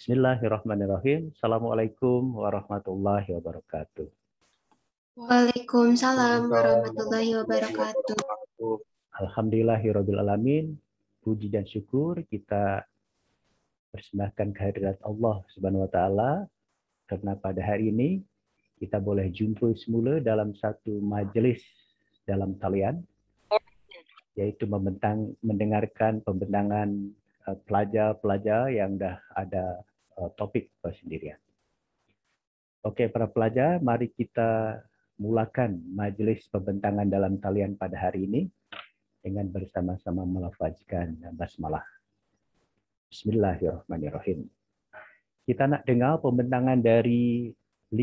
Bismillahirrahmanirrahim. Assalamualaikum warahmatullahi wabarakatuh. Waalaikumsalam warahmatullahi wabarakatuh. Alhamdulillahirabbil alamin. Puji dan syukur kita persembahkan kehadirat Allah Subhanahu wa taala karena pada hari ini kita boleh jumpa semula dalam satu majelis dalam talian, yaitu mendengarkan pembentangan pelajar-pelajar yang dah ada topik persendirian. Okey, para pelajar, mari kita mulakan majlis pembentangan dalam talian pada hari ini dengan bersama-sama melafazkan basmalah. Bismillahirrahmanirrahim. Kita nak dengar pembentangan dari 5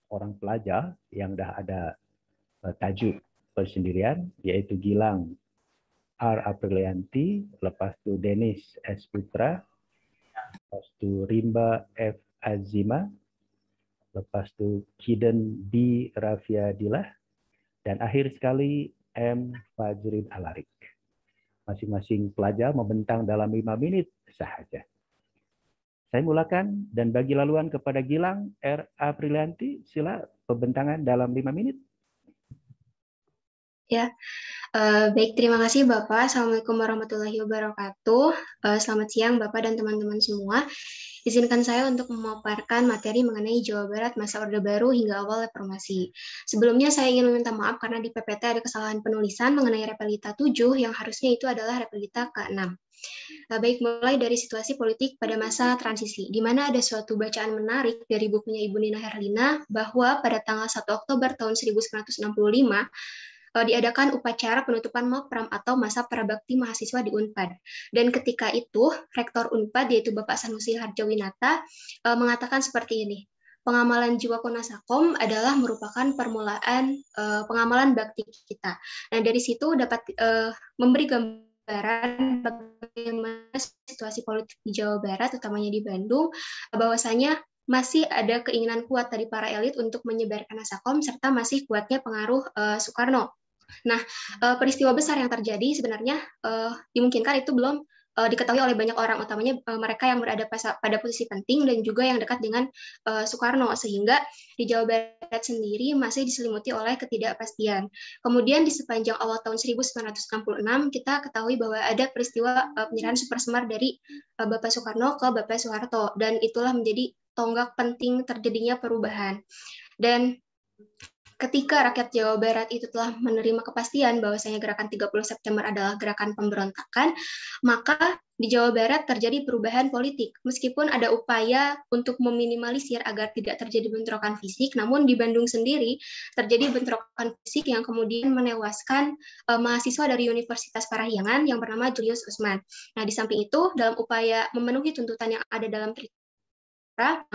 orang pelajar yang dah ada tajuk persendirian, iaitu Gilang R. Aprilianti, lepas tu Dennis S. Putra, lepas tu Rimba F. Azima, lepas tu Kiden B. Rafiadilah, dan akhir sekali M. Fajrin Alarik. Masing-masing pelajar membentang dalam 5 minit sahaja. Saya mulakan dan bagi laluan kepada Gilang R. Aprilianti. Sila pembentangan dalam 5 minit. Ya, baik, terima kasih Bapak. Assalamualaikum warahmatullahi wabarakatuh. Selamat siang Bapak dan teman-teman semua. Izinkan saya untuk memaparkan materi mengenai Jawa Barat masa Orde Baru hingga awal reformasi. Sebelumnya saya ingin meminta maaf karena di PPT ada kesalahan penulisan mengenai Repelita 7 yang harusnya itu adalah Repelita ke-6. Baik, mulai dari situasi politik pada masa transisi, di mana ada suatu bacaan menarik dari bukunya Ibu Nina Herlina bahwa pada tanggal 1 Oktober tahun 1965 diadakan upacara penutupan Mokpram atau masa prabakti mahasiswa di Unpad. Dan ketika itu, Rektor Unpad, yaitu Bapak Sanusi Harjawinata, mengatakan seperti ini. Pengamalan Jiwa Konasakom adalah merupakan permulaan pengamalan bakti kita. Nah, dari situ dapat memberi gambaran bagaimana situasi politik di Jawa Barat, utamanya di Bandung, bahwasanya masih ada keinginan kuat dari para elit untuk menyebarkan Nasakom, serta masih kuatnya pengaruh Soekarno. Nah, peristiwa besar yang terjadi sebenarnya dimungkinkan itu belum diketahui oleh banyak orang, utamanya mereka yang berada pada posisi penting dan juga yang dekat dengan Soekarno, sehingga di Jawa Barat sendiri masih diselimuti oleh ketidakpastian. Kemudian di sepanjang awal tahun 1966 kita ketahui bahwa ada peristiwa penyerahan Super Semar dari Bapak Soekarno ke Bapak Soeharto, dan itulah menjadi tonggak penting terjadinya perubahan. Dan ketika rakyat Jawa Barat itu telah menerima kepastian bahwasanya gerakan 30 September adalah gerakan pemberontakan, maka di Jawa Barat terjadi perubahan politik. Meskipun ada upaya untuk meminimalisir agar tidak terjadi bentrokan fisik, namun di Bandung sendiri terjadi bentrokan fisik yang kemudian menewaskan mahasiswa dari Universitas Parahyangan yang bernama Julius Usman. Nah, di samping itu, dalam upaya memenuhi tuntutan yang ada dalam Tritra,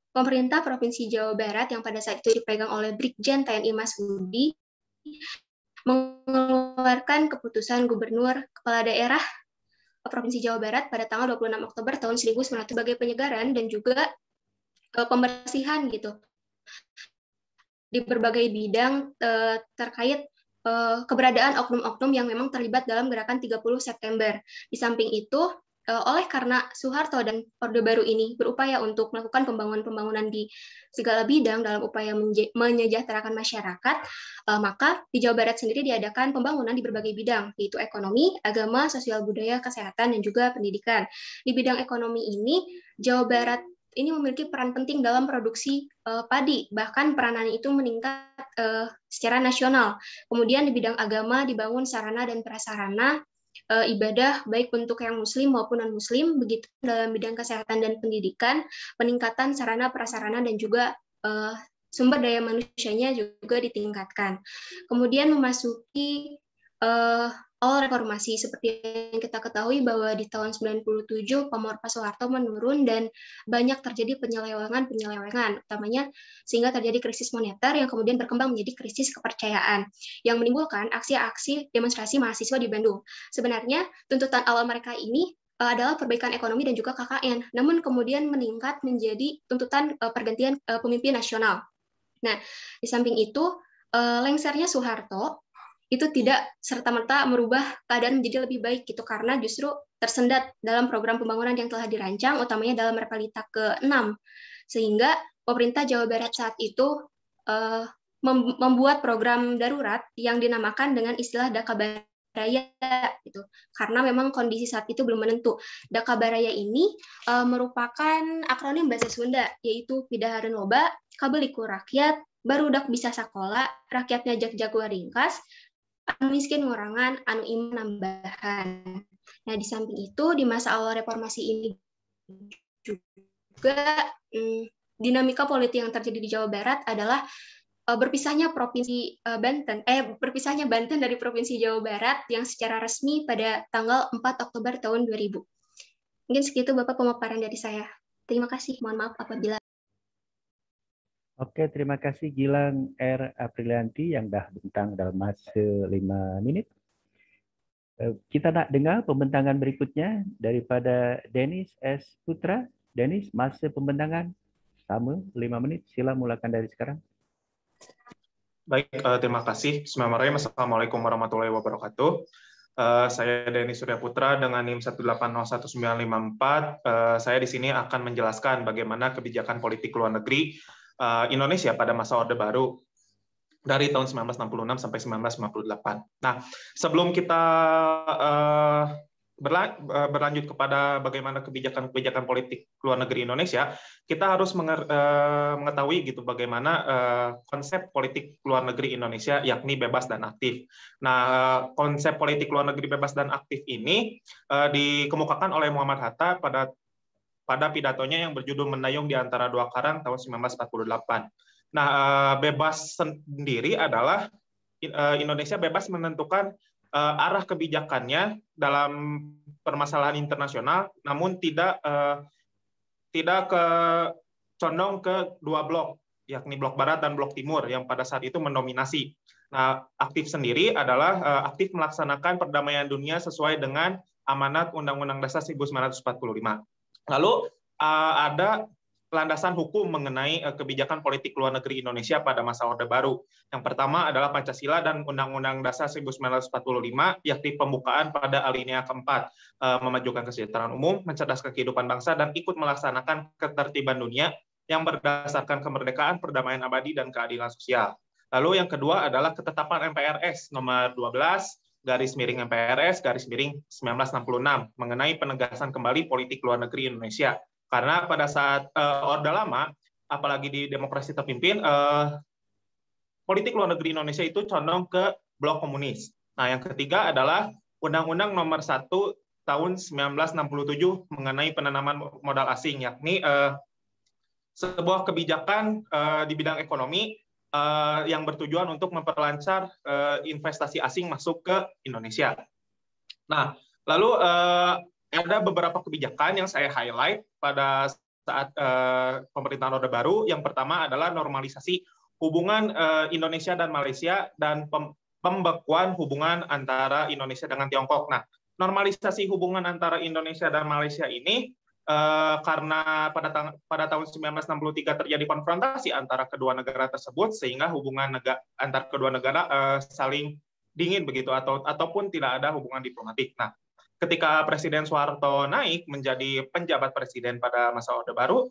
pemerintah Provinsi Jawa Barat yang pada saat itu dipegang oleh Brigjen TNI Mas Budi mengeluarkan keputusan Gubernur Kepala Daerah Provinsi Jawa Barat pada tanggal 26 Oktober tahun 1900 sebagai penyegaran dan juga pembersihan gitu di berbagai bidang terkait keberadaan oknum-oknum yang memang terlibat dalam gerakan 30 September. Di samping itu, oleh karena Soeharto dan Orde Baru ini berupaya untuk melakukan pembangunan di segala bidang dalam upaya menyejahterakan masyarakat, maka di Jawa Barat sendiri diadakan pembangunan di berbagai bidang, yaitu ekonomi, agama, sosial budaya, kesehatan, dan juga pendidikan. Di bidang ekonomi ini, Jawa Barat ini memiliki peran penting dalam produksi padi, bahkan peranannya itu meningkat secara nasional. Kemudian di bidang agama dibangun sarana dan prasarana ibadah baik untuk yang muslim maupun non-muslim, begitu dalam bidang kesehatan dan pendidikan, peningkatan sarana prasarana dan juga sumber daya manusianya juga ditingkatkan. Kemudian memasuki awal reformasi, seperti yang kita ketahui bahwa di tahun 97 pamor Pak Soeharto menurun dan banyak terjadi penyelewengan, utamanya sehingga terjadi krisis moneter yang kemudian berkembang menjadi krisis kepercayaan yang menimbulkan aksi-aksi demonstrasi mahasiswa di Bandung. Sebenarnya tuntutan awal mereka ini adalah perbaikan ekonomi dan juga KKN, namun kemudian meningkat menjadi tuntutan pergantian pemimpin nasional. Nah, di samping itu, lengsernya Soeharto itu tidak serta-merta merubah keadaan menjadi lebih baik gitu, karena justru tersendat dalam program pembangunan yang telah dirancang, utamanya dalam Repalita ke-6. Sehingga pemerintah Jawa Barat saat itu membuat program darurat yang dinamakan dengan istilah Dakabaraya gitu. Karena memang kondisi saat itu belum menentu. Dakabaraya ini merupakan akronim bahasa Sunda, yaitu Pidahareun Loba, Kabeliku Rakyat, Barudak Bisa Sakola, Rakyatnya Jak-Jaguar Ringkas, anu miskin ngurangan, anu iman nambahan. Nah, di samping itu, di masa awal reformasi ini juga dinamika politik yang terjadi di Jawa Barat adalah berpisahnya Banten dari Provinsi Jawa Barat yang secara resmi pada tanggal 4 Oktober tahun 2000. Mungkin segitu Bapak pemaparan dari saya. Terima kasih. Mohon maaf apabila. Oke, terima kasih Gilang R. Aprilianti yang dah bentang dalam masa 5 menit. Kita nak dengar pembentangan berikutnya daripada Dennis S. Putra. Dennis, masa pembentangan sama 5 menit. Sila mulakan dari sekarang. Baik, terima kasih. Bismillahirrahmanirrahim. Assalamualaikum warahmatullahi wabarakatuh. Saya Dennis Surya Putra dengan NIM 1801954. Saya di sini akan menjelaskan bagaimana kebijakan politik luar negeri Indonesia pada masa Orde Baru dari tahun 1966 sampai 1958. Nah, sebelum kita berlanjut kepada bagaimana kebijakan politik luar negeri Indonesia, kita harus mengetahui gitu bagaimana konsep politik luar negeri Indonesia, yakni bebas dan aktif. Nah, konsep politik luar negeri bebas dan aktif ini dikemukakan oleh Muhammad Hatta pada pidatonya yang berjudul Mendayung di Antara Dua Karang tahun 1948. Nah, bebas sendiri adalah Indonesia bebas menentukan arah kebijakannya dalam permasalahan internasional, namun tidak condong ke dua blok, yakni blok Barat dan blok Timur yang pada saat itu mendominasi. Nah, aktif sendiri adalah aktif melaksanakan perdamaian dunia sesuai dengan amanat Undang-Undang Dasar 1945. Lalu ada landasan hukum mengenai kebijakan politik luar negeri Indonesia pada masa Orde Baru. Yang pertama adalah Pancasila dan Undang-Undang Dasar 1945, yakni pembukaan pada alinea keempat, memajukan kesejahteraan umum, mencerdaskan kehidupan bangsa, dan ikut melaksanakan ketertiban dunia yang berdasarkan kemerdekaan, perdamaian abadi, dan keadilan sosial. Lalu yang kedua adalah ketetapan MPRS nomor 12/MPRS/1966 mengenai penegasan kembali politik luar negeri Indonesia. Karena pada saat Orde Lama, apalagi di demokrasi terpimpin, politik luar negeri Indonesia itu condong ke blok komunis. Nah, yang ketiga adalah Undang-Undang Nomor 1 tahun 1967 mengenai penanaman modal asing, yakni sebuah kebijakan di bidang ekonomi yang bertujuan untuk memperlancar investasi asing masuk ke Indonesia. Nah, lalu ada beberapa kebijakan yang saya highlight pada saat pemerintahan Orde Baru. Yang pertama adalah normalisasi hubungan Indonesia dan Malaysia dan pembekuan hubungan antara Indonesia dengan Tiongkok. Nah, normalisasi hubungan antara Indonesia dan Malaysia ini karena pada tahun 1963 terjadi konfrontasi antara kedua negara tersebut, sehingga hubungan antar kedua negara saling dingin begitu ataupun tidak ada hubungan diplomatik. Nah, ketika Presiden Soeharto naik menjadi penjabat presiden pada masa Orde Baru,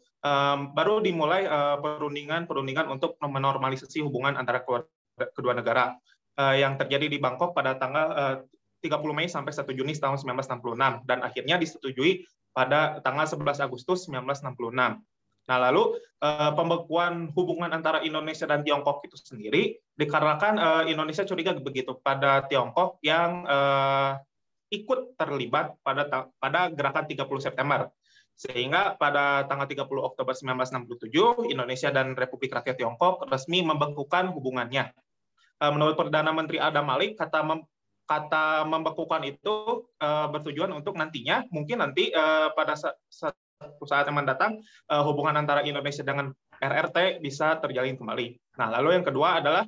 baru dimulai perundingan untuk menormalisasi hubungan antara kedua negara yang terjadi di Bangkok pada tanggal 30 Mei sampai 1 Juni tahun 1966 dan akhirnya disetujui pada tanggal 11 Agustus 1966. Nah, lalu pembekuan hubungan antara Indonesia dan Tiongkok itu sendiri dikarenakan Indonesia curiga begitu pada Tiongkok yang ikut terlibat pada gerakan 30 September. Sehingga pada tanggal 30 Oktober 1967, Indonesia dan Republik Rakyat Tiongkok resmi membekukan hubungannya. Menurut Perdana Menteri Adam Malik, kata membekukan itu bertujuan untuk nantinya, mungkin nanti pada saat yang mendatang, hubungan antara Indonesia dengan RRT bisa terjalin kembali. Nah, lalu yang kedua adalah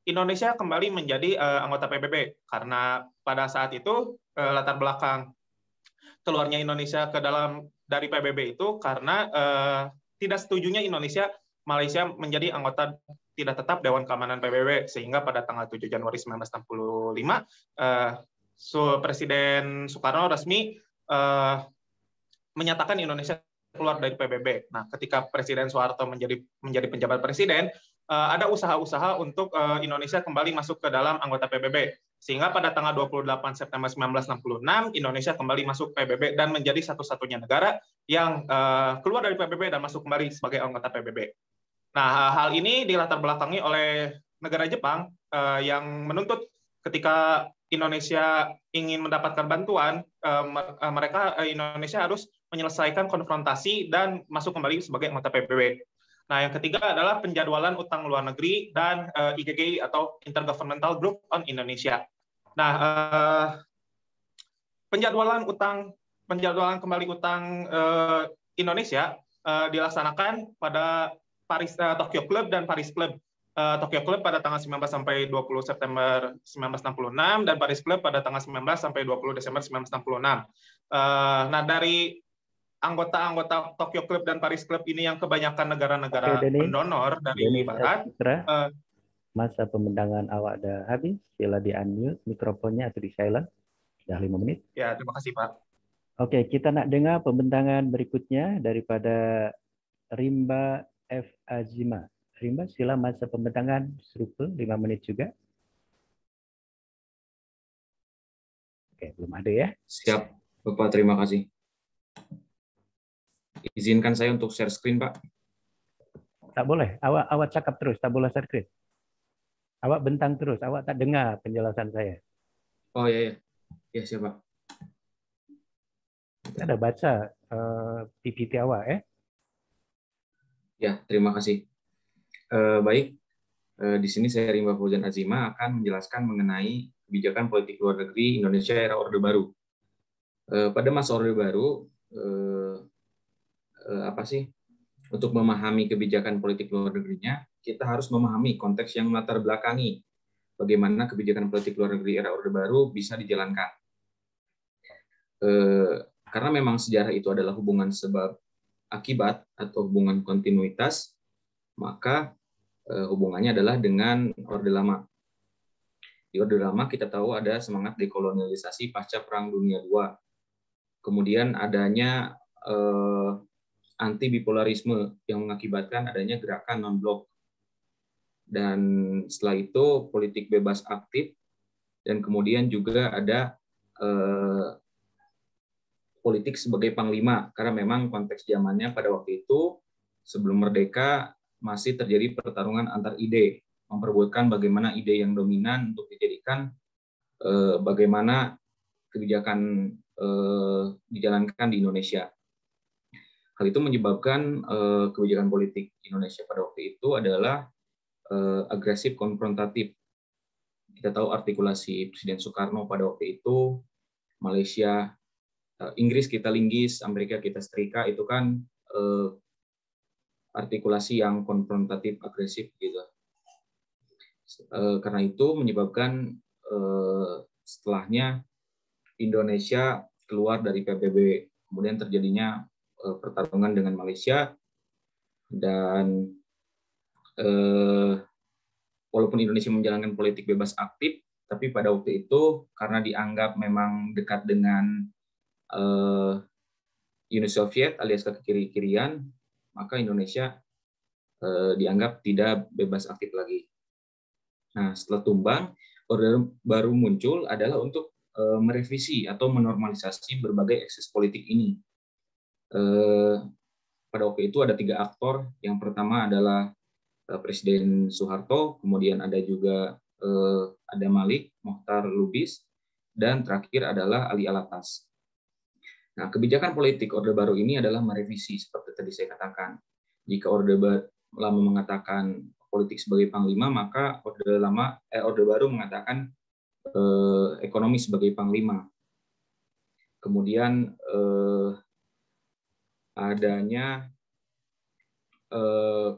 Indonesia kembali menjadi anggota PBB, karena pada saat itu latar belakang keluarnya Indonesia dari PBB itu karena tidak setujunya Malaysia menjadi anggota tidak tetap Dewan Keamanan PBB, sehingga pada tanggal 7 Januari 1965 Presiden Soekarno resmi menyatakan Indonesia keluar dari PBB. Nah, ketika Presiden Soeharto menjadi penjabat presiden, ada usaha-usaha untuk Indonesia kembali masuk ke dalam anggota PBB. Sehingga pada tanggal 28 September 1966, Indonesia kembali masuk PBB dan menjadi satu-satunya negara yang keluar dari PBB dan masuk kembali sebagai anggota PBB. Nah, hal ini dilatar belakangi oleh negara Jepang yang menuntut ketika Indonesia ingin mendapatkan bantuan, Indonesia harus menyelesaikan konfrontasi dan masuk kembali sebagai anggota PBB. Nah, yang ketiga adalah penjadwalan utang luar negeri dan IGGI atau Intergovernmental Group on Indonesia. Nah, penjadwalan kembali utang Indonesia dilaksanakan pada Tokyo Club dan Paris Club. Tokyo Club pada tanggal 19 sampai 20 September 1966 dan Paris Club pada tanggal 19 sampai 20 Desember 1966. Nah, dari anggota-anggota Tokyo Club dan Paris Club ini yang kebanyakan negara-negara pendonor dari Barat. Masa pembentangan awak dah habis. Sila di-unmute mikrofonnya atau di-silent. Sudah 5 menit. Ya, terima kasih, Pak. Oke, kita nak dengar pembentangan berikutnya daripada Rimba F. Azima. Rimba, sila masa pembentangan serupa 5 menit juga. Oke, belum ada ya? Siap, Bapak. Terima kasih. Izinkan saya untuk share screen, Pak. Tak boleh. Awak cakap terus, tak boleh share screen. Awak bentang terus, awak tak dengar penjelasan saya. Oh iya. Ya, siap, Pak. Saya ada baca PPT awak, ya? Ya, terima kasih. Baik, di sini saya Rimba Fauzan Azima akan menjelaskan mengenai kebijakan politik luar negeri Indonesia era Orde Baru. Pada masa Orde Baru, untuk memahami kebijakan politik luar negerinya, kita harus memahami konteks yang melatar belakangi bagaimana kebijakan politik luar negeri era Orde Baru bisa dijalankan. Karena memang sejarah itu adalah hubungan sebab akibat atau hubungan kontinuitas, maka hubungannya adalah dengan Orde Lama. Di Orde Lama kita tahu ada semangat dekolonialisasi pasca Perang Dunia II. Kemudian adanya anti bipolarisme yang mengakibatkan adanya gerakan non-blok. Dan setelah itu politik bebas aktif, dan kemudian juga ada politik sebagai panglima, karena memang konteks zamannya pada waktu itu sebelum merdeka masih terjadi pertarungan antar ide, memperebutkan bagaimana ide yang dominan untuk dijadikan bagaimana kebijakan dijalankan di Indonesia. Hal itu menyebabkan kebijakan politik Indonesia pada waktu itu adalah agresif konfrontatif. Kita tahu artikulasi Presiden Soekarno pada waktu itu, Malaysia, Inggris kita linggis, Amerika kita setrika, itu kan artikulasi yang konfrontatif, agresif gitu. Karena itu menyebabkan setelahnya Indonesia keluar dari PBB, kemudian terjadinya pertarungan dengan Malaysia, dan walaupun Indonesia menjalankan politik bebas aktif, tapi pada waktu itu karena dianggap memang dekat dengan Uni Soviet alias kaki kiri-kirian, maka Indonesia dianggap tidak bebas aktif lagi. Nah, setelah tumbang, Orde Baru muncul adalah untuk merevisi atau menormalisasi berbagai ekses politik ini. Pada waktu itu ada 3 aktor. Yang pertama adalah Presiden Soeharto, kemudian ada juga ada Malik, Mokhtar Lubis, dan terakhir adalah Ali Alatas. Nah, kebijakan politik Orde Baru ini adalah merevisi seperti tadi saya katakan. Jika Orde Lama mengatakan politik sebagai panglima, maka Orde Baru mengatakan ekonomi sebagai panglima. Kemudian adanya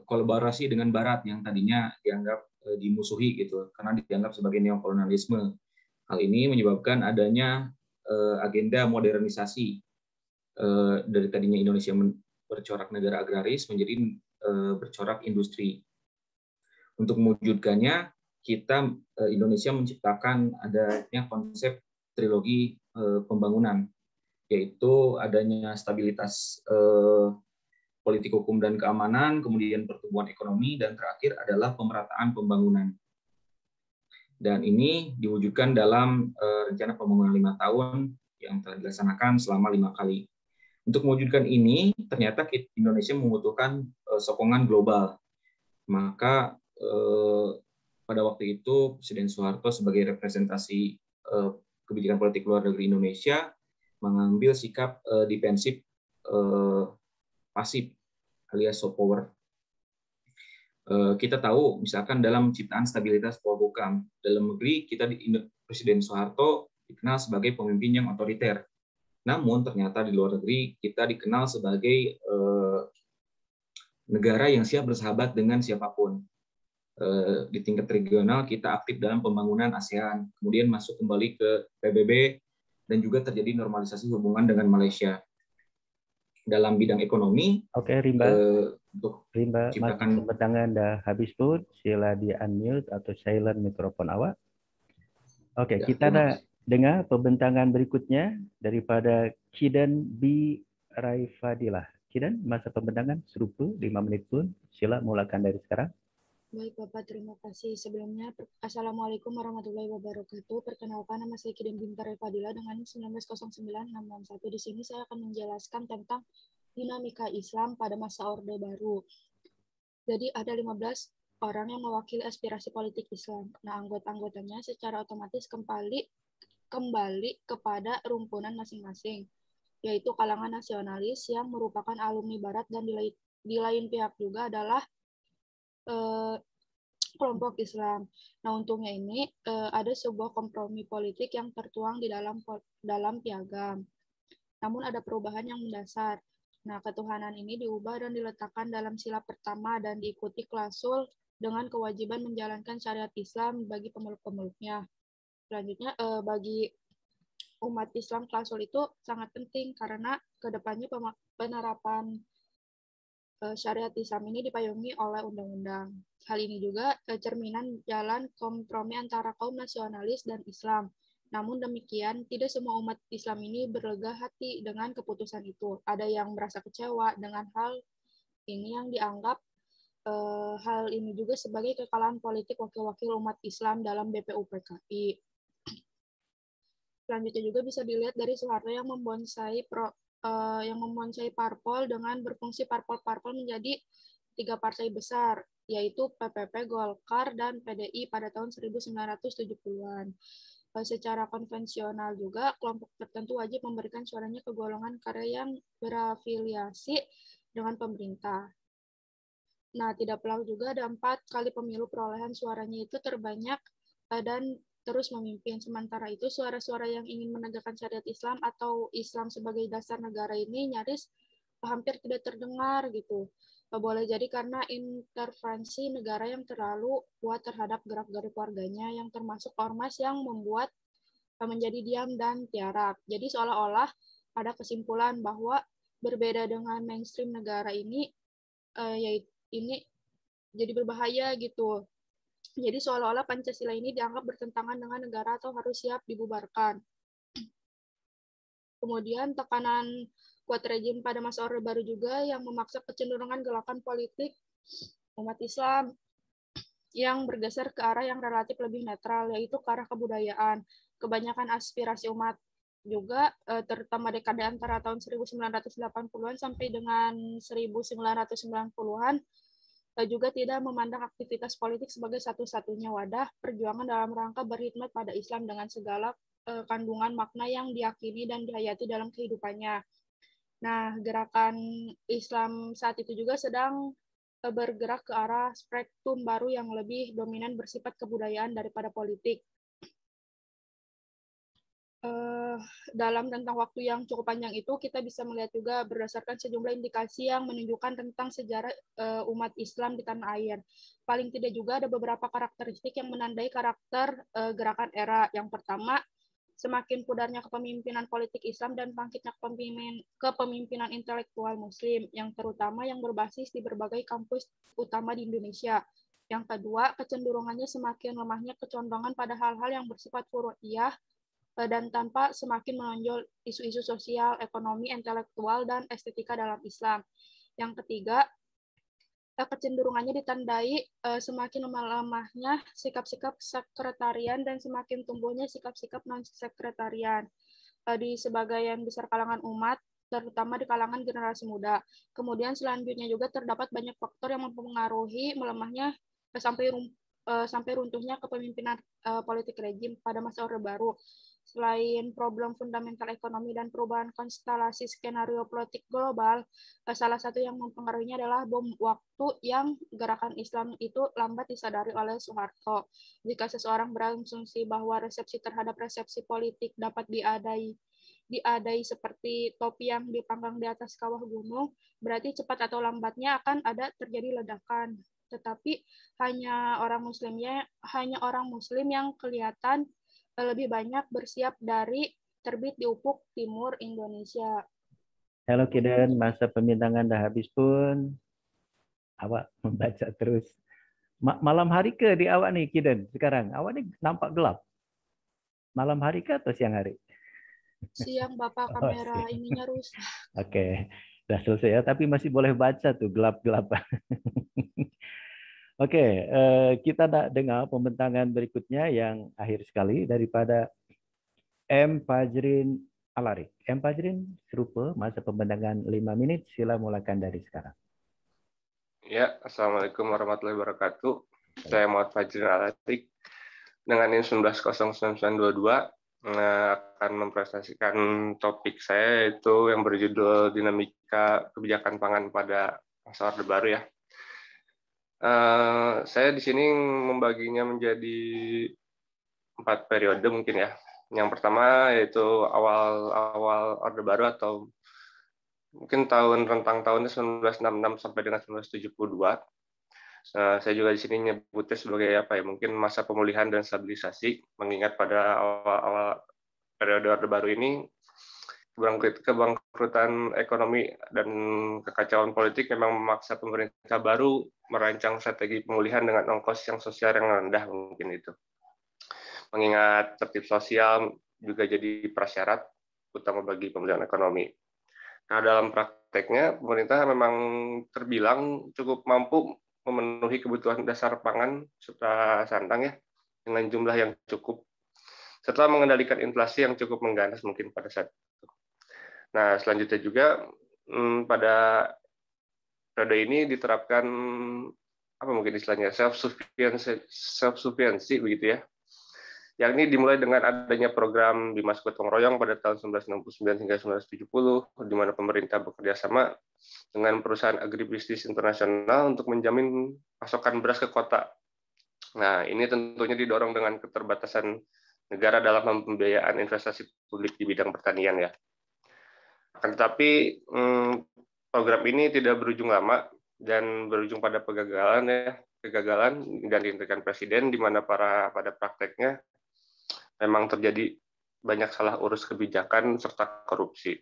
kolaborasi dengan Barat yang tadinya dianggap dimusuhi gitu, karena dianggap sebagai neokolonialisme. Hal ini menyebabkan adanya agenda modernisasi dari tadinya Indonesia bercorak negara agraris menjadi bercorak industri. Untuk mewujudkannya, Indonesia menciptakan adanya konsep trilogi pembangunan, yaitu adanya stabilitas politik hukum dan keamanan, kemudian pertumbuhan ekonomi, dan terakhir adalah pemerataan pembangunan. Dan ini diwujudkan dalam rencana pembangunan 5 tahun yang telah dilaksanakan selama 5 kali. Untuk mewujudkan ini, ternyata Indonesia membutuhkan sokongan global. Maka pada waktu itu Presiden Soeharto sebagai representasi kebijakan politik luar negeri Indonesia mengambil sikap defensif pasif alias soft power. Kita tahu misalkan dalam ciptaan stabilitas Polhukam dalam negeri, Presiden Soeharto dikenal sebagai pemimpin yang otoriter. Namun ternyata di luar negeri kita dikenal sebagai negara yang siap bersahabat dengan siapapun. Di tingkat regional kita aktif dalam pembangunan ASEAN, kemudian masuk kembali ke PBB, dan juga terjadi normalisasi hubungan dengan Malaysia. Dalam bidang ekonomi, Rimba, ciptakan pembentangan dah habis pun, sila di unmute atau silent mikrofon awak. Oke, kita nak dengar pembentangan berikutnya daripada Kidan B. Raifadilah. Kidan, masa pembentangan serupa 5 menit pun. Sila mulakan dari sekarang. Baik Bapak, terima kasih. Sebelumnya, Assalamualaikum warahmatullahi wabarakatuh. Perkenalkan, nama saya Kidan Bintar Fadila dengan 1909661. Di sini saya akan menjelaskan tentang dinamika Islam pada masa Orde Baru. Jadi ada 15 orang yang mewakili aspirasi politik Islam. Nah, anggota-anggotanya secara otomatis kembali kepada rumpunan masing-masing, yaitu kalangan nasionalis yang merupakan alumni Barat, dan di lain pihak juga adalah kelompok Islam. Nah, untungnya ini ada sebuah kompromi politik yang tertuang di dalam piagam. Namun ada perubahan yang mendasar. Nah, ketuhanan ini diubah dan diletakkan dalam sila pertama dan diikuti klausul dengan kewajiban menjalankan syariat Islam bagi pemeluk-pemeluknya. Selanjutnya, bagi umat Islam, klausul itu sangat penting karena kedepannya penerapan syariat Islam ini dipayungi oleh undang-undang. Hal ini juga cerminan jalan kompromi antara kaum nasionalis dan Islam. Namun demikian, tidak semua umat Islam ini berlega hati dengan keputusan itu. Ada yang merasa kecewa dengan hal ini yang dianggap hal ini juga sebagai kekalahan politik wakil-wakil umat Islam dalam BPUPKI. Selanjutnya juga bisa dilihat dari Soeharto yang membonsai parpol dengan berfungsi parpol-parpol menjadi 3 partai besar, yaitu PPP, Golkar, dan PDI pada tahun 1970-an. Secara konvensional juga, kelompok tertentu wajib memberikan suaranya ke golongan karya yang berafiliasi dengan pemerintah. Nah, tidak pelak juga ada 4 kali pemilu perolehan suaranya itu terbanyak dan terus memimpin. Sementara itu, suara-suara yang ingin menegakkan syariat Islam atau Islam sebagai dasar negara ini nyaris hampir tidak terdengar gitu. Boleh jadi karena intervensi negara yang terlalu kuat terhadap gerak-gerik warganya, yang termasuk ormas yang membuat menjadi diam dan tiarap. Jadi seolah-olah ada kesimpulan bahwa berbeda dengan mainstream negara ini, yaitu ini jadi berbahaya gitu. Jadi seolah-olah Pancasila ini dianggap bertentangan dengan negara atau harus siap dibubarkan. Kemudian tekanan kuat rejim pada masa Orde Baru juga yang memaksa kecenderungan gerakan politik umat Islam yang bergeser ke arah yang relatif lebih netral, yaitu ke arah kebudayaan. Kebanyakan aspirasi umat juga, terutama dekade antara tahun 1980-an sampai dengan 1990-an, juga tidak memandang aktivitas politik sebagai satu-satunya wadah perjuangan dalam rangka berkhidmat pada Islam dengan segala kandungan makna yang diyakini dan dihayati dalam kehidupannya. Nah, gerakan Islam saat itu juga sedang bergerak ke arah spektrum baru yang lebih dominan bersifat kebudayaan daripada politik. Dalam tentang waktu yang cukup panjang itu, kita bisa melihat juga berdasarkan sejumlah indikasi yang menunjukkan tentang sejarah umat Islam di tanah air. Paling tidak juga ada beberapa karakteristik yang menandai karakter gerakan era. Yang pertama, semakin pudarnya kepemimpinan politik Islam dan bangkitnya kepemimpinan intelektual Muslim, yang terutama yang berbasis di berbagai kampus utama di Indonesia. Yang kedua, kecenderungannya semakin lemahnya kecondongan pada hal-hal yang bersifat furu'iyah dan tanpa semakin menonjol isu-isu sosial, ekonomi, intelektual, dan estetika dalam Islam. Yang ketiga, kecenderungannya ditandai semakin lemahnya sikap-sikap sekretarian dan semakin tumbuhnya sikap-sikap non-sekretarian di sebagian besar kalangan umat, terutama di kalangan generasi muda. Kemudian selanjutnya juga terdapat banyak faktor yang mempengaruhi melemahnya sampai runtuhnya kepemimpinan politik rejim pada masa Orde Baru. Selain problem fundamental ekonomi dan perubahan konstelasi skenario politik global, salah satu yang mempengaruhinya adalah bom waktu yang gerakan Islam itu lambat disadari oleh Soeharto. Jika seseorang berasumsi bahwa resepsi terhadap resepsi politik dapat diadai seperti topi yang dipanggang di atas kawah gunung, berarti cepat atau lambatnya akan ada terjadi ledakan. Tetapi hanya orang Muslim yang kelihatan lebih banyak bersiap dari terbit di ufuk timur Indonesia. Halo Kiden, masa pembintangan dah habis pun. Awak membaca terus. Malam hari ke di awak nih Kiden sekarang? Awak ni nampak gelap. Malam hari ke atau siang hari? Siang, Bapak, kamera ininya rusak. Oke, dah selesai ya. Tapi masih boleh baca tuh gelap-gelap. Oke, kita nak dengar pembentangan berikutnya yang akhir sekali daripada M. Fajrin Alarik. M. Fajrin serupa masa pembentangan 5 minit. Sila mulakan dari sekarang. Ya, Assalamualaikum warahmatullahi wabarakatuh. Saya Muhammad Fajrin Alarik dengan NIM 190922 akan mempresentasikan topik saya yaitu yang berjudul Dinamika Kebijakan Pangan pada Masa Orde Baru ya. Saya di sini membaginya menjadi 4 periode mungkin ya. Yang pertama yaitu awal Orde Baru atau mungkin rentang tahunnya 1966 sampai dengan 1972. Saya juga di sini nyebutnya sebagai mungkin masa pemulihan dan stabilisasi, mengingat pada awal periode Orde Baru ini kebangkrutan ekonomi dan kekacauan politik memang memaksa pemerintah baru merancang strategi pemulihan dengan ongkos yang sosial yang rendah mungkin itu. Mengingat tertib sosial juga jadi prasyarat utama bagi pemulihan ekonomi. Nah, dalam prakteknya pemerintah memang terbilang cukup mampu memenuhi kebutuhan dasar pangan serta sandang ya dengan jumlah yang cukup setelah mengendalikan inflasi yang cukup mengganas mungkin pada saat itu. Nah, selanjutnya juga pada periode ini diterapkan mungkin istilahnya self-sufficiency begitu ya. Yang ini dimulai dengan adanya program Dimas Gotong Royong pada tahun 1969 hingga 1970 di mana pemerintah bekerja sama dengan perusahaan agribisnis internasional untuk menjamin pasokan beras ke kota. Nah, ini tentunya didorong dengan keterbatasan negara dalam pembiayaan investasi publik di bidang pertanian ya. Akan tetapi program ini tidak berujung lama dan berujung pada kegagalan dan dihentikan presiden di mana pada prakteknya memang terjadi banyak salah urus kebijakan serta korupsi.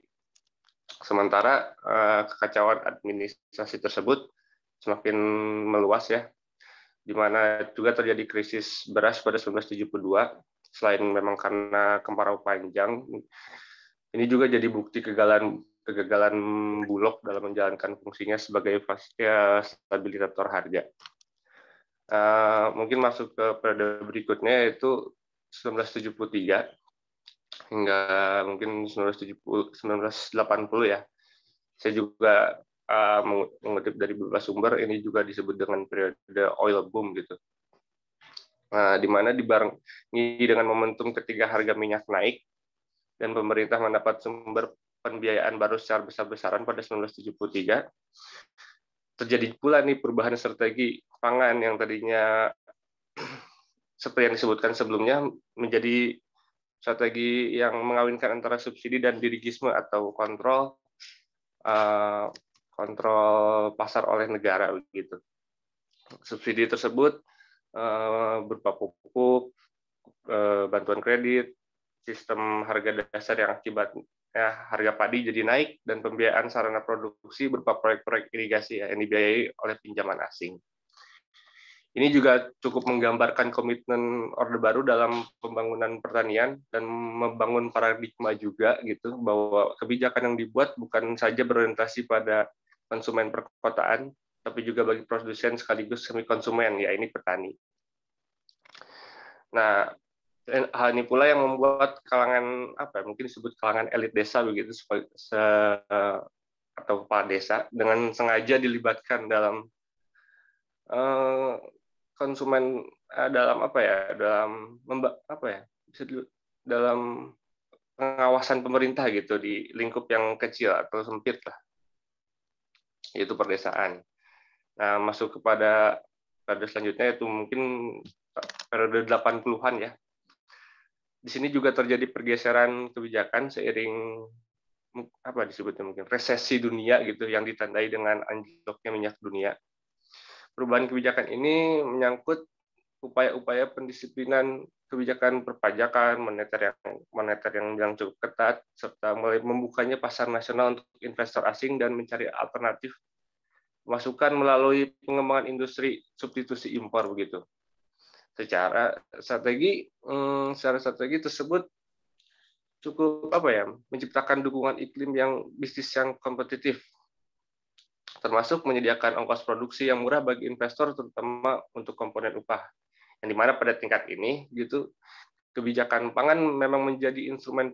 Sementara kekacauan administrasi tersebut semakin meluas ya, di mana juga terjadi krisis beras pada 1972. Selain memang karena kemarau panjang, ini juga jadi bukti kegagalan Bulog dalam menjalankan fungsinya sebagai stabilisator harga. Mungkin masuk ke periode berikutnya yaitu 1973 hingga mungkin 1980 ya. Saya juga mengutip dari beberapa sumber, ini juga disebut dengan periode oil boom gitu. Nah, di mana dibarengi dengan momentum ketika harga minyak naik dan pemerintah mendapat sumber pembiayaan baru secara besar-besaran pada 1973, terjadi pula nih perubahan strategi pangan yang tadinya seperti yang disebutkan sebelumnya menjadi strategi yang mengawinkan antara subsidi dan dirigisme atau kontrol pasar oleh negara begitu. Subsidi tersebut berupa pupuk, bantuan kredit, sistem harga dasar yang akibatnya harga padi jadi naik, dan pembiayaan sarana produksi berupa proyek-proyek irigasi yang dibiayai oleh pinjaman asing. Ini juga cukup menggambarkan komitmen Orde Baru dalam pembangunan pertanian dan membangun paradigma juga gitu, bahwa kebijakan yang dibuat bukan saja berorientasi pada konsumen perkotaan, tapi juga bagi produsen sekaligus semi konsumen, ya ini petani. Nah, hal ini pula yang membuat kalangan mungkin disebut kalangan elit desa begitu, atau kepala desa dengan sengaja dilibatkan dalam konsumen, dalam dalam pengawasan pemerintah gitu di lingkup yang kecil atau sempit lah, yaitu perdesaan. Nah, masuk kepada periode selanjutnya itu mungkin periode 80-an ya. Di sini juga terjadi pergeseran kebijakan seiring disebutnya mungkin resesi dunia gitu, yang ditandai dengan anjloknya minyak dunia. Perubahan kebijakan ini menyangkut upaya-upaya pendisiplinan kebijakan perpajakan, moneter yang cukup ketat, serta mulai membukanya pasar nasional untuk investor asing dan mencari alternatif masukan melalui pengembangan industri substitusi impor begitu. Secara strategi tersebut cukup menciptakan dukungan iklim bisnis yang kompetitif, termasuk menyediakan ongkos produksi yang murah bagi investor, terutama untuk komponen upah. Yang dimana pada tingkat ini gitu, kebijakan pangan memang menjadi instrumen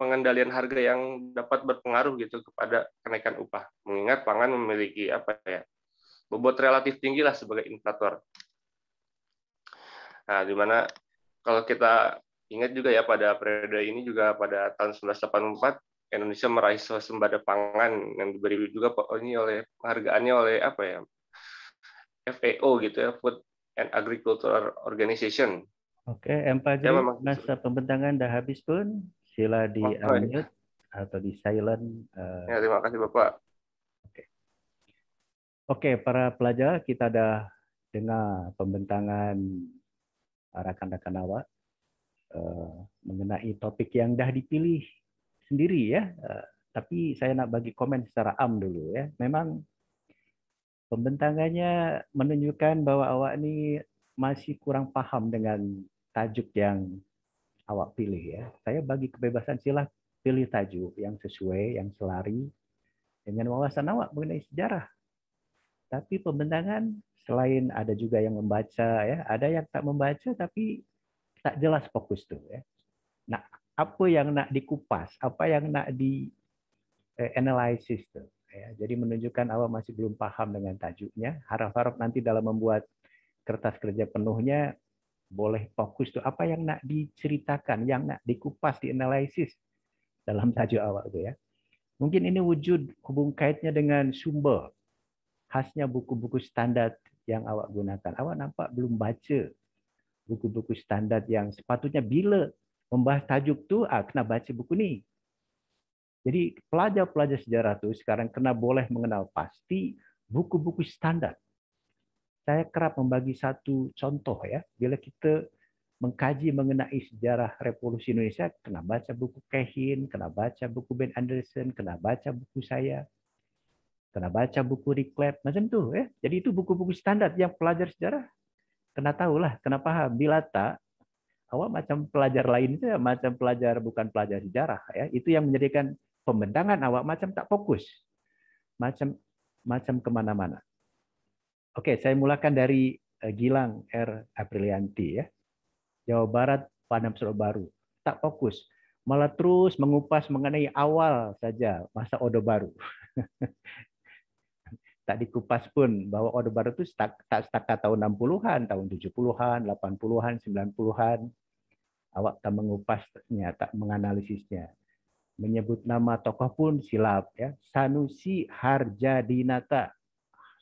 pengendalian harga yang dapat berpengaruh gitu kepada kenaikan upah. Mengingat pangan memiliki bobot relatif tinggi lah sebagai inflator. Nah, dimana kalau kita ingat juga ya, pada periode ini juga pada tahun 1984 Indonesia meraih swasembada pangan yang diberi juga penghargaannya oleh FAO gitu ya, Food and Agriculture Organization. Oke, Fajri, masa pembentangan dah habis pun, sila di unmute atau di silent. Ya, terima kasih Bapak. Oke, para pelajar, kita dah dengar pembentangan rakan-rakan awak mengenai topik yang dah dipilih sendiri ya. Tapi saya nak bagi komen secara am dulu ya. Memang pembentangannya menunjukkan bahwa awak ni masih kurang paham dengan tajuk yang awak pilih ya. Saya bagi kebebasan, sila pilih tajuk yang sesuai, yang selari dengan wawasan awak mengenai sejarah. Tapi pembentangan selain ada juga yang membaca ya, ada yang tak membaca tapi tak jelas fokus tuh ya. Nah, apa yang nak dikupas, apa yang nak di analisis tuh ya. Jadi menunjukkan awak masih belum paham dengan tajuknya. Harap-harap nanti dalam membuat kertas kerja penuhnya boleh fokus tuh apa yang nak diceritakan, yang nak dikupas, dianalisis dalam tajuk awak tuh ya. Mungkin ini wujud hubung kaitnya dengan sumber khasnya buku-buku standar yang awak gunakan. Awak nampak belum baca buku-buku standar yang sepatutnya bila membahas tajuk tu kena baca buku ni. Jadi pelajar-pelajar sejarah tu sekarang kena boleh mengenal pasti buku-buku standar. Saya kerap membagi satu contoh ya, bila kita mengkaji mengenai sejarah revolusi Indonesia, kena baca buku Kehin, kena baca buku Ben Anderson, kena baca buku saya, kena baca buku Reclap, macam tu ya. Jadi itu buku-buku standar yang pelajar sejarah kena tahulah, kena paham. Bila tak, awak macam pelajar lain saja, macam pelajar bukan pelajar sejarah ya. Itu yang menjadikan pembentangan awak macam tak fokus, macam kemana-mana. Oke, saya mulakan dari Gilang R. Aprilianti ya. Jawa Barat Padam Orde Baru. Tak fokus, malah terus mengupas mengenai awal saja masa Orde Baru. Tak dikupas pun bahwa Orde Baru itu tak setakat tahun 60-an, tahun 70-an, 80-an, 90-an. Awak tak mengupasnya, tak menganalisisnya. Menyebut nama tokoh pun silap ya. Sanusi Harjadinata.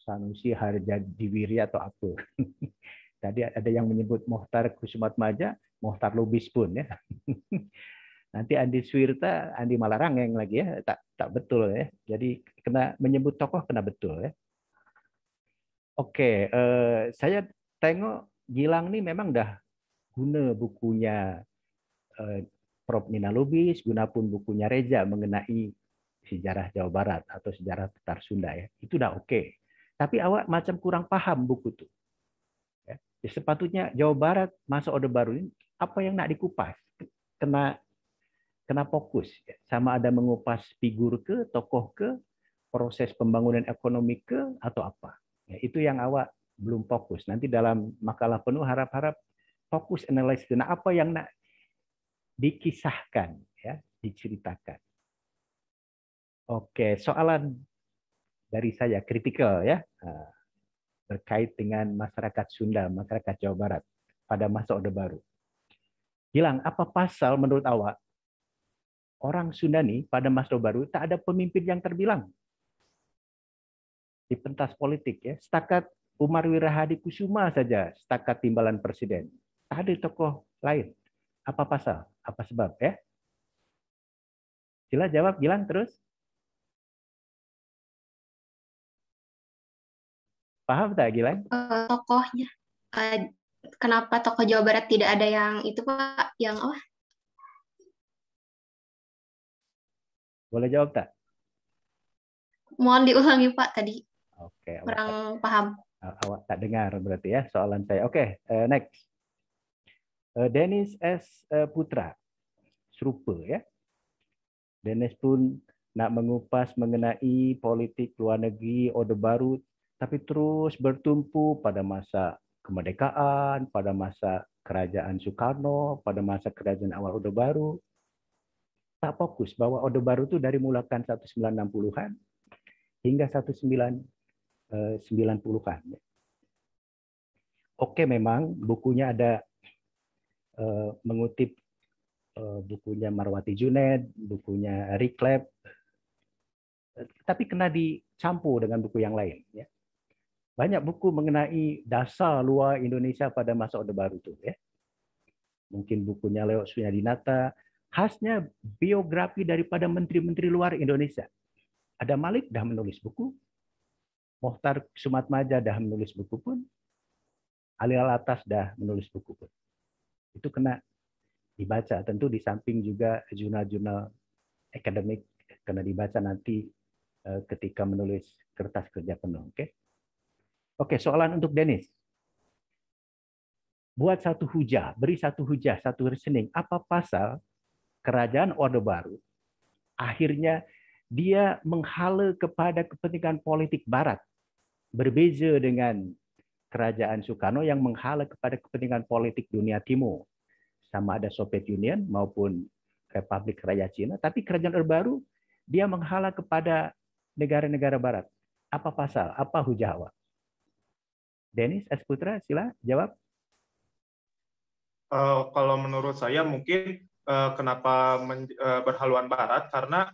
Sanusi Harjadiwirya atau apa. Tadi ada yang menyebut Mohtar Kusumatmaja, Mohtar Lubis pun ya. Nanti Andi Suwirta, Andi Malarangeng lagi ya, tak betul ya. Jadi kena menyebut tokoh kena betul ya. Oke, saya tengok Gilang nih memang dah guna bukunya Prof. Nina Lubis, guna pun bukunya Reza mengenai sejarah Jawa Barat atau sejarah Tatar Sunda ya. Itu dah oke. Tapi awak macam kurang paham buku itu. Ya. Sepatutnya Jawa Barat masa Orde Baru ini apa yang nak dikupas? Kena fokus. Sama ada mengupas figur ke, tokoh ke, proses pembangunan ekonomi ke, atau apa. Ya, itu yang awak belum fokus. Nanti dalam makalah penuh harap-harap fokus analisis. Nah, apa yang nak dikisahkan, ya, diceritakan. Oke, soalan dari saya kritikal ya. Terkait dengan masyarakat Sunda, masyarakat Jawa Barat pada masa Orde Baru. Gilang, apa pasal menurut awak orang Sunda nih pada masa Orde Baru tak ada pemimpin yang terbilang di pentas politik ya? Setakat Umar Wirahadi Kusuma saja, setakat timbalan presiden. Tak ada tokoh lain. Apa pasal? Apa sebab ya? Sila jawab, Gilang terus. Paham tak, Gilang? Tokohnya. Kenapa tokoh Jawa Barat tidak ada yang itu, Pak? Yang apa? Boleh jawab tak? Mohon diulangi, Pak, tadi. Oke, kurang paham. Awak tak dengar berarti ya soalan saya. Oke, next. Dennis S. Putra. Serupa ya. Dennis pun nak mengupas mengenai politik luar negeri Orde Baru, tapi terus bertumpu pada masa kemerdekaan, pada masa kerajaan Soekarno, pada masa kerajaan awal Orde Baru. Tak fokus bahwa Orde Baru itu dari mulakan 1960-an hingga 1990-an. Oke, memang bukunya ada mengutip bukunya Marwati Junaid, bukunya Riklep, tapi kena dicampur dengan buku yang lain. Ya. Banyak buku mengenai dasar luar Indonesia pada masa Orde Baru itu. Ya. Mungkin bukunya Leo Sunyadinata, khasnya biografi daripada menteri-menteri luar Indonesia. Ada Malik dah menulis buku, Mohtar Sumatmaja dah menulis buku pun, Ali Alatas dah menulis buku pun. Itu kena dibaca. Tentu di samping juga jurnal-jurnal akademik kena dibaca nanti ketika menulis kertas kerja penuh. Oke, soalan untuk Dennis. Buat satu hujah, beri satu hujah, satu reasoning. Apa pasal kerajaan Orde Baru akhirnya dia menghala kepada kepentingan politik Barat, berbeza dengan kerajaan Soekarno yang menghala kepada kepentingan politik dunia timur, sama ada Soviet Union maupun Republik Rakyat Cina, tapi kerajaan Orde Baru dia menghala kepada negara-negara Barat. Apa pasal? Apa hujah awak? Dennis S. Putra, sila jawab. Kalau menurut saya mungkin kenapa berhaluan Barat karena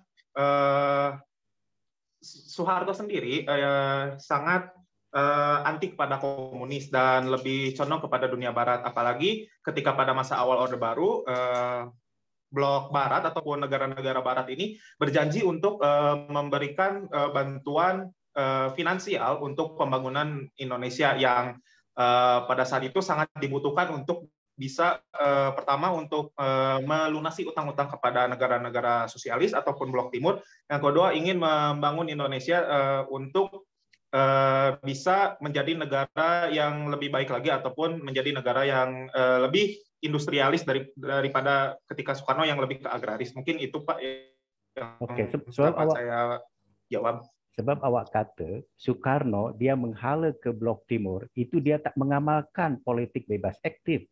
Soeharto sendiri sangat anti kepada komunis dan lebih condong kepada dunia Barat, apalagi ketika pada masa awal Orde Baru blok Barat ataupun negara-negara Barat ini berjanji untuk memberikan bantuan finansial untuk pembangunan Indonesia yang pada saat itu sangat dibutuhkan untuk bisa pertama untuk melunasi utang-utang kepada negara-negara sosialis ataupun blok timur, yang kedua ingin membangun Indonesia untuk bisa menjadi negara yang lebih baik lagi ataupun menjadi negara yang lebih industrialis daripada ketika Soekarno yang lebih ke agraris. Mungkin itu Pak yang dapat saya jawab. Sebab awak kata Soekarno dia menghala ke blok timur, itu dia tak mengamalkan politik bebas aktif.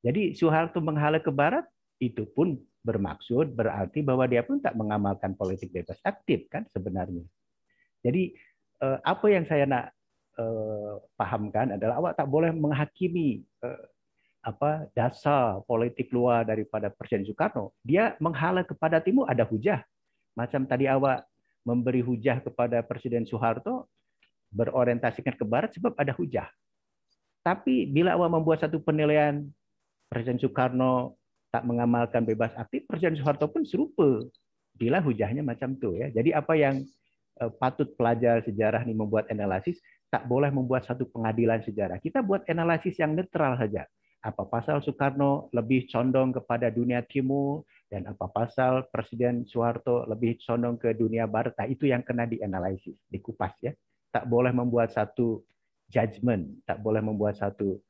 Jadi Soeharto menghala ke barat, itu pun bermaksud berarti bahwa dia pun tak mengamalkan politik bebas aktif kan sebenarnya. Jadi apa yang saya nak pahamkan adalah awak tak boleh menghakimi dasar politik luar daripada Presiden Soekarno. Dia menghala kepada timur ada hujah. Macam tadi awak memberi hujah kepada Presiden Soeharto berorientasikan ke barat sebab ada hujah. Tapi bila awak membuat satu penilaian Presiden Soekarno tak mengamalkan bebas aktif, Presiden Soeharto pun serupa. Bila hujahnya macam tu ya. Jadi apa yang patut pelajar sejarah ini membuat analisis, tak boleh membuat satu pengadilan sejarah. Kita buat analisis yang netral saja. Apa pasal Soekarno lebih condong kepada dunia timur dan apa pasal Presiden Soeharto lebih condong ke dunia barat. Nah, itu yang kena dianalisis, dikupas ya. Tak boleh membuat satu judgment, tak boleh membuat satu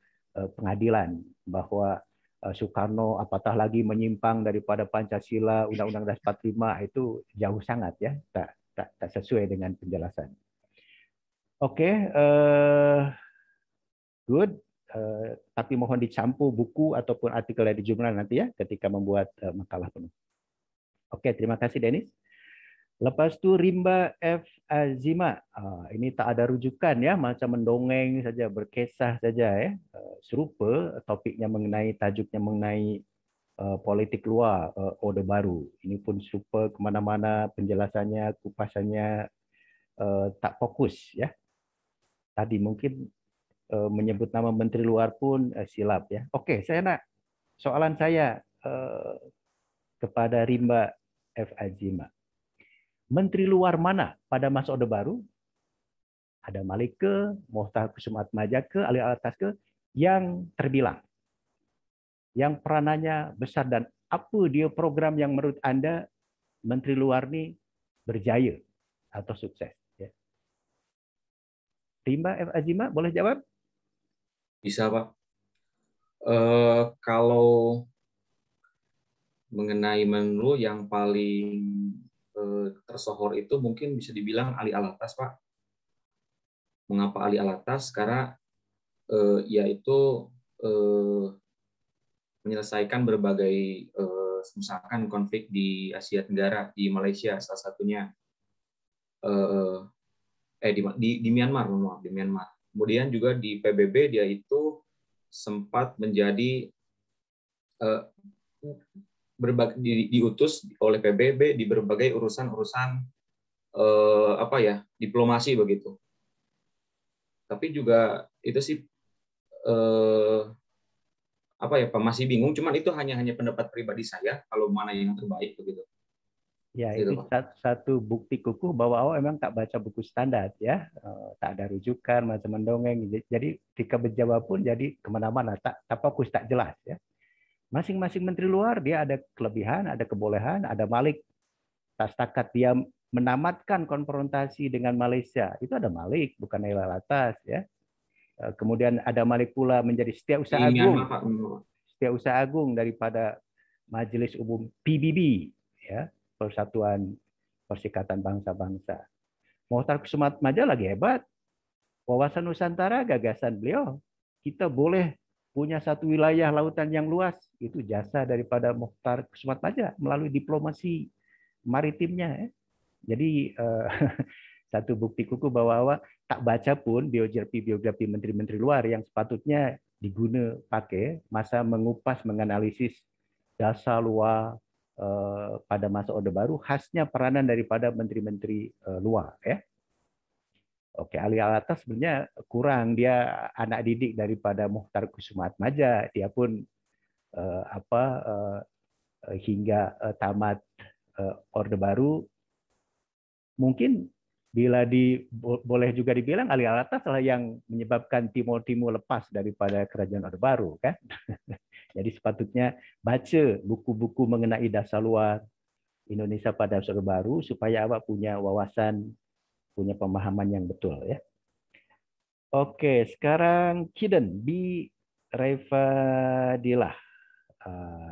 pengadilan bahwa Soekarno apatah lagi menyimpang daripada Pancasila, Undang-Undang Dasar 45, itu jauh sangat ya, tak sesuai dengan penjelasan. Oke, good. Tapi mohon dicampur buku ataupun artikel dari jurnal nanti ya ketika membuat makalah penuh. Oke, terima kasih Dennis. Lepas itu Rimba F. Azima. Ini tak ada rujukan ya, macam mendongeng saja, berkisah saja ya. Serupa topiknya tajuknya mengenai politik luar Orde Baru. Ini pun serupa kemana-mana penjelasannya, kupasannya tak fokus ya. Tadi mungkin menyebut nama Menteri Luar pun silap ya. Oke, soalan saya kepada Rimba F. Azima. Menteri Luar mana pada masa Orde Baru? Ada Malik ke, Mohtar Kusumatmaja ke, Ali Alatas ke, yang terbilang, yang peranannya besar, dan apa dia program yang menurut Anda Menteri Luar ini berjaya atau sukses? Ya. Rimba F. Azima, boleh jawab? Bisa, Pak. Kalau mengenai Menlu yang paling tersohor itu mungkin bisa dibilang Ali Alatas, Pak. Mengapa Ali Alatas? Karena yaitu menyelesaikan berbagai misalkan konflik di Asia Tenggara, di Malaysia salah satunya, di Myanmar, di Myanmar. Kemudian juga di PBB dia itu sempat menjadi diutus oleh PBB di berbagai urusan-urusan diplomasi begitu. Tapi juga itu sih masih bingung. Cuman itu hanya pendapat pribadi saya kalau mana yang terbaik begitu. Ya, gitu, itu satu bukti kukuh bahwa emang tak baca buku standar ya, tak ada rujukan, macam mendongeng. Jadi ketika menjawab pun jadi kemana-mana, tak fokus, tak jelas ya. Masing-masing menteri luar dia ada kelebihan, ada kebolehan. Ada Malik, tak setakat dia menamatkan konfrontasi dengan Malaysia, itu ada Malik, bukan Naila Latas ya. Kemudian ada Malik pula menjadi setiausaha agung daripada Majelis Umum PBB ya, Persatuan Perserikatan Bangsa-Bangsa. Mohtar Kusumatmaja lagi hebat. Wawasan Nusantara, gagasan beliau. Kita boleh punya satu wilayah lautan yang luas. Itu jasa daripada Mohtar Kusumatmaja melalui diplomasi maritimnya. Ya. Jadi satu bukti kukuh bahwa tak baca pun biografi menteri-menteri luar yang sepatutnya diguna pakai masa mengupas, menganalisis dasar luar pada masa Orde Baru, khasnya peranan daripada menteri-menteri luar ya. Oke, Ali Alatas sebenarnya kurang, dia anak didik daripada Mohtar Kusumatmaja, dia pun hingga tamat Orde Baru mungkin bila boleh juga dibilang Ali Alatas lah yang menyebabkan Timur lepas daripada kerajaan Orde Baru kan. Jadi sepatutnya baca buku-buku mengenai dasar luar Indonesia pada Orde Baru supaya awak punya wawasan, punya pemahaman yang betul ya. Oke, sekarang Kiden B. Raifadilah.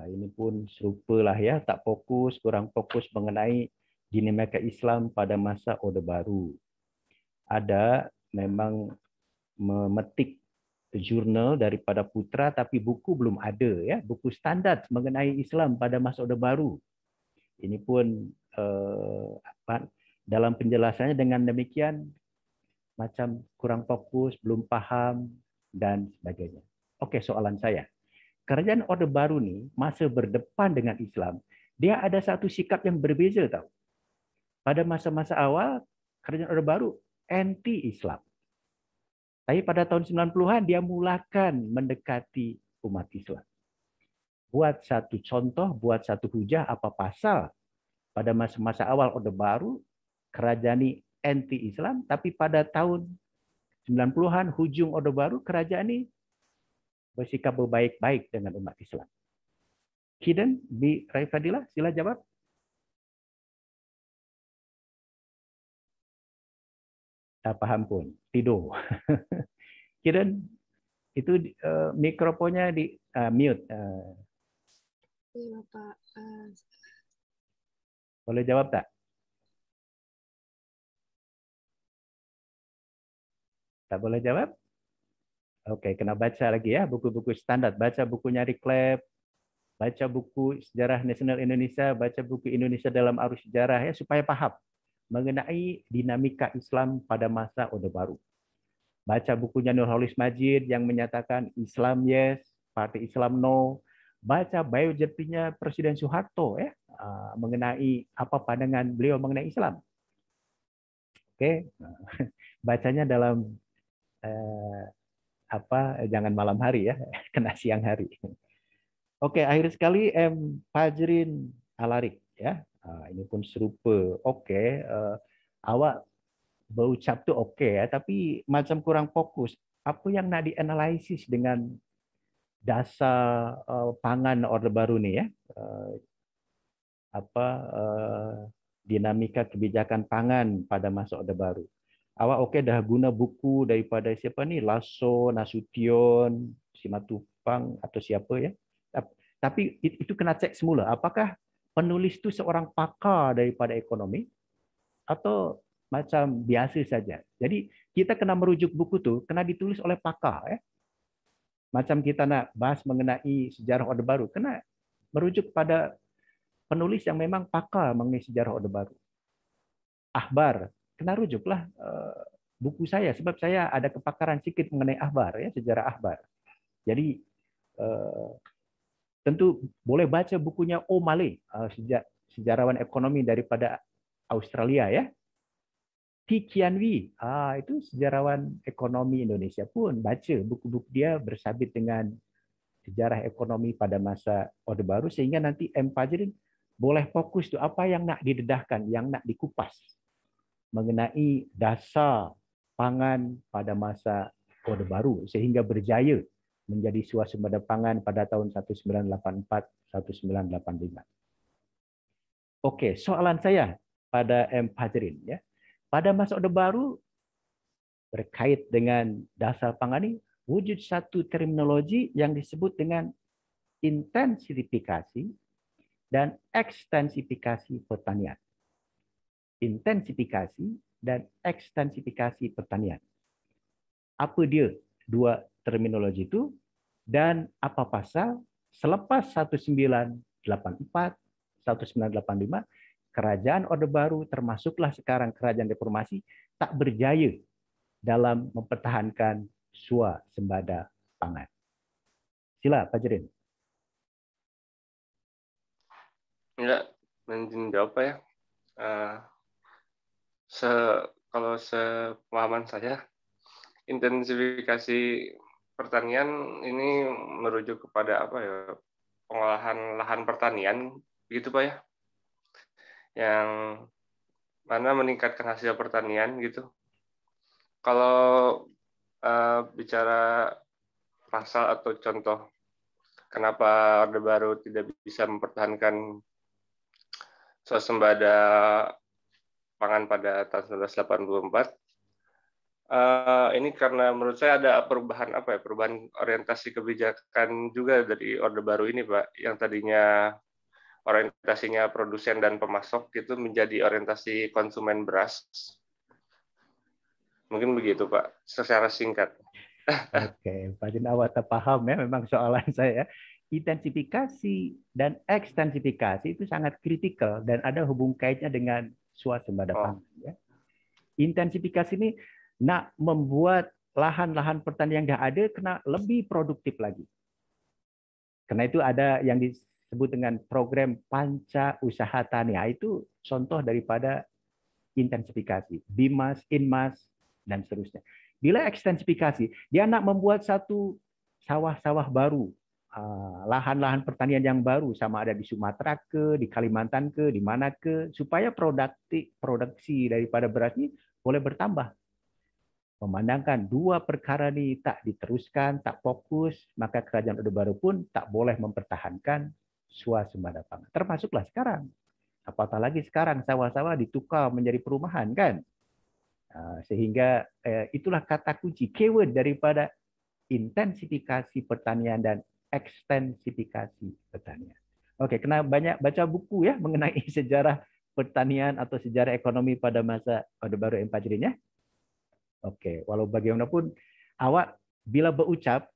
Ini pun serupa lah ya, tak fokus, kurang fokus mengenai dinamika Islam pada masa Orde Baru. Ada memang memetik jurnal daripada Putra, tapi buku belum ada ya, buku standar mengenai Islam pada masa Orde Baru. Ini pun dalam penjelasannya dengan demikian macam kurang fokus, belum paham dan sebagainya. Oke, soalan saya. Kerajaan Orde Baru nih masa berdepan dengan Islam, dia ada satu sikap yang berbeza tahu. Pada masa-masa awal kerajaan Orde Baru anti-Islam. Tapi pada tahun 90-an dia mulakan mendekati umat Islam. Buat satu contoh, buat satu hujah apa pasal pada masa-masa awal Orde Baru kerajaan ini anti-Islam, tapi pada tahun 90-an hujung Orde Baru kerajaan ini bersikap berbaik-baik dengan umat Islam. Kiden B. Raifadilah, sila jawab. Tak paham pun, tidur. Kiran, itu mikrofonnya di mute. Iya, Bapak. Boleh jawab tak? Tak boleh jawab? Oke, kena baca lagi ya buku-buku standar. Baca bukunya Reclap, baca buku Sejarah Nasional Indonesia, baca buku Indonesia dalam Arus Sejarah ya supaya paham mengenai dinamika Islam pada masa Orde Baru. Baca bukunya Nurholis Majid yang menyatakan Islam yes, Partai Islam no. Baca biografinya Presiden Soeharto ya mengenai apa pandangan beliau mengenai Islam. Oke, bacanya dalam jangan malam hari ya, kena siang hari. Oke, akhir sekali M. Fajrin Alarik ya. Ini pun serupa. Oke, awak berucap tuh oke ya, tapi macam kurang fokus. Apa yang nak dianalisis dengan dasar pangan Orde Baru nih ya? Dinamika kebijakan pangan pada masa Orde Baru. Awak oke dah guna buku daripada siapa nih? Lasso, Nasution, Simatupang atau siapa ya? Tapi itu kena cek semula. Apakah penulis itu seorang pakar daripada ekonomi atau macam biasa saja? Jadi kita kena merujuk buku tu kena ditulis oleh pakar ya. Macam kita nak bahas mengenai sejarah Orde Baru, kena merujuk pada penulis yang memang pakar mengenai sejarah Orde Baru. Akhbar, kena rujuklah buku saya sebab saya ada kepakaran sedikit mengenai akhbar ya, sejarah akhbar. Jadi tentu boleh baca bukunya O'Malley, sejarawan ekonomi daripada Australia ya. T. Kian Wee, itu sejarawan ekonomi Indonesia pun baca buku-buku dia bersabit dengan sejarah ekonomi pada masa Orde Baru sehingga nanti M. Fajrin boleh fokus tu apa yang nak didedahkan, yang nak dikupas mengenai dasar pangan pada masa Orde Baru sehingga berjaya menjadi swasembada pangan pada tahun 1984-1985. Oke, soalan saya pada M. Fajrin ya. Pada masa Orde Baru berkait dengan dasar pangan ini wujud satu terminologi yang disebut dengan intensifikasi dan ekstensifikasi pertanian. Intensifikasi dan ekstensifikasi pertanian. Apa dia dua terminologi itu dan apa pasal selepas 1984, 1985 Kerajaan Orde Baru termasuklah sekarang Kerajaan Reformasi tak berjaya dalam mempertahankan swasembada pangan. Sila Fajrin. Ya, menjawab apa ya? Kalau sepemahaman saya, intensifikasi pertanian ini merujuk kepada apa ya? Pengolahan lahan pertanian, gitu Pak ya? Yang mana meningkatkan hasil pertanian gitu. Kalau bicara pasal atau contoh kenapa Orde Baru tidak bisa mempertahankan swasembada pangan pada tahun 1984, ini karena menurut saya ada perubahan perubahan orientasi kebijakan juga dari Orde Baru ini Pak, yang tadinya orientasinya produsen dan pemasok itu menjadi orientasi konsumen beras. Mungkin begitu Pak, secara singkat. Oke, Pak Jin awak terpaham ya memang soalan saya. Intensifikasi dan ekstensifikasi itu sangat kritikal dan ada hubung kaitnya dengan swasembada pangan. Ya. Intensifikasi ini nak membuat lahan-lahan pertanian yang dah ada kena lebih produktif lagi. Karena itu ada yang disebut dengan program Panca Usaha Tani. Itu contoh daripada intensifikasi. Bimas, Inmas, dan seterusnya. Bila ekstensifikasi, dia nak membuat satu sawah-sawah baru, lahan-lahan pertanian yang baru, sama ada di Sumatera ke, di Kalimantan ke, di mana ke, supaya produksi daripada beras ini boleh bertambah. Memandangkan dua perkara ini tak diteruskan, tak fokus, maka Kerajaan Orde Baru pun tak boleh mempertahankan swasembada pangan. Termasuklah sekarang. Apatah lagi sekarang sawah-sawah ditukar menjadi perumahan kan? Sehingga itulah kata kunci, keyword daripada intensifikasi pertanian dan ekstensifikasi pertanian. Oke, kena banyak baca buku ya mengenai sejarah pertanian atau sejarah ekonomi pada masa Orde Baru Empajrinya. Oke, walau bagaimanapun awak bila berucap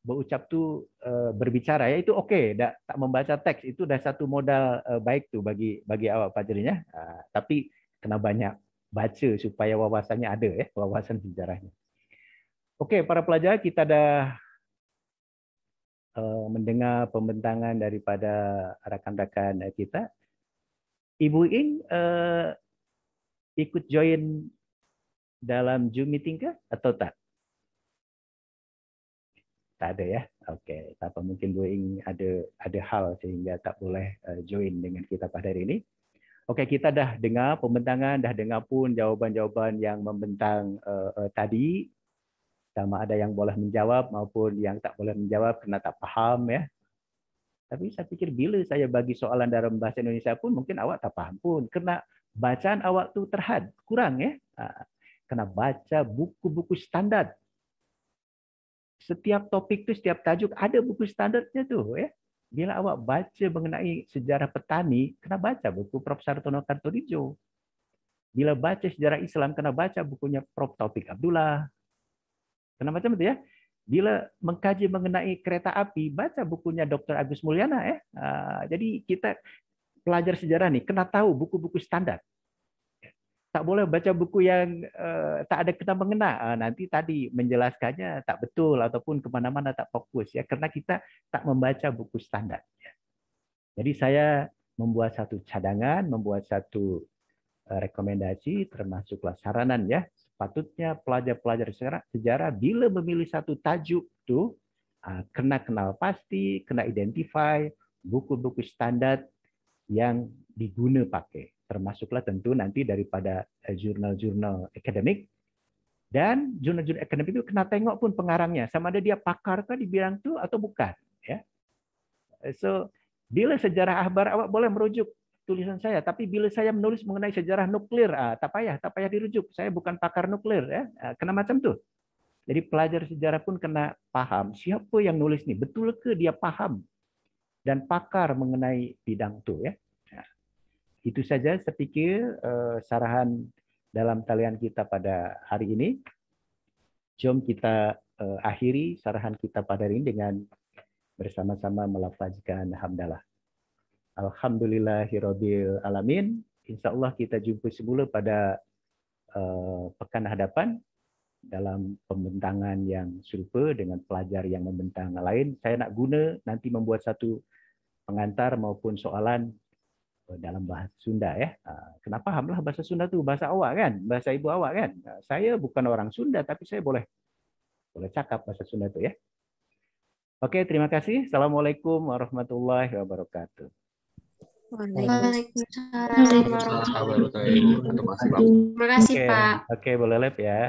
tuh berbicara ya itu oke, tak membaca teks itu dah satu modal baik tuh bagi awak Fajrinya. Tapi kena banyak baca supaya wawasannya ada ya, wawasan sejarahnya. Oke, para pelajar kita dah mendengar pembentangan daripada rakan-rakan kita. Ibu Ing ikut join dalam Zoom meeting ke atau tak? Tak ada ya. Oke, tak apa, mungkin Bu Ing ada hal sehingga tak boleh join dengan kita pada hari ini. Oke, kita dah dengar pembentangan, dah dengar pun jawaban-jawaban yang membentang tadi. Sama ada yang boleh menjawab maupun yang tak boleh menjawab kerana tak faham ya. Tapi saya pikir bila saya bagi soalan dalam bahasa Indonesia pun mungkin awak tak faham pun. Kerana bacaan awak tu terhad, kurang ya. Kena baca buku-buku standar. Setiap topik tu, setiap tajuk ada buku standarnya tu ya. Bila awak baca mengenai sejarah petani, kena baca buku Prof. Sartono Kartodijo. Bila baca sejarah Islam, kena baca bukunya Prof. Taufik Abdullah. Kena macam itu ya. Bila mengkaji mengenai kereta api, baca bukunya Dr. Agus Mulyana ya. Jadi kita pelajar sejarah nih kena tahu buku-buku standar. Tak boleh baca buku yang tak ada kena mengena. Nanti tadi menjelaskannya tak betul ataupun kemana-mana tak fokus ya. Karena kita tak membaca buku standar. Jadi saya membuat satu cadangan, membuat satu rekomendasi termasuklah saranan ya. Sepatutnya pelajar-pelajar sejarah bila memilih satu tajuk tu kena kenal pasti, kena identify buku-buku standar yang diguna pakai. Termasuklah tentu nanti daripada jurnal-jurnal akademik, dan jurnal-jurnal akademik itu kena tengok pun pengarangnya sama ada dia pakar ke di bidang tu atau bukan ya. So bila sejarah akhbar awak boleh merujuk tulisan saya, tapi bila saya menulis mengenai sejarah nuklir, tak payah dirujuk. Saya bukan pakar nuklir ya. Kena macam tu. Jadi pelajar sejarah pun kena paham siapa yang nulis ni, betul ke dia paham dan pakar mengenai bidang tu ya. Itu saja saya pikir sarahan dalam talian kita pada hari ini. Jom kita akhiri sarahan kita pada hari ini dengan bersama-sama melafazkan hamdalah. Alhamdulillahirabbil alamin. Insyaallah kita jumpa semula pada pekan hadapan dalam pembentangan yang serupa dengan pelajar yang membentang lain. Saya nak guna nanti membuat satu pengantar maupun soalan dalam bahasa Sunda ya. Kena fahamlah bahasa Sunda tu bahasa awak kan, bahasa ibu awak kan. Saya bukan orang Sunda tapi saya boleh cakap bahasa Sunda tu ya. Oke, terima kasih. Assalamualaikum warahmatullahi wabarakatuh. Waalaikumsalam warahmatullahi wabarakatuh. Terima kasih, Pak. Oke, boleh live ya.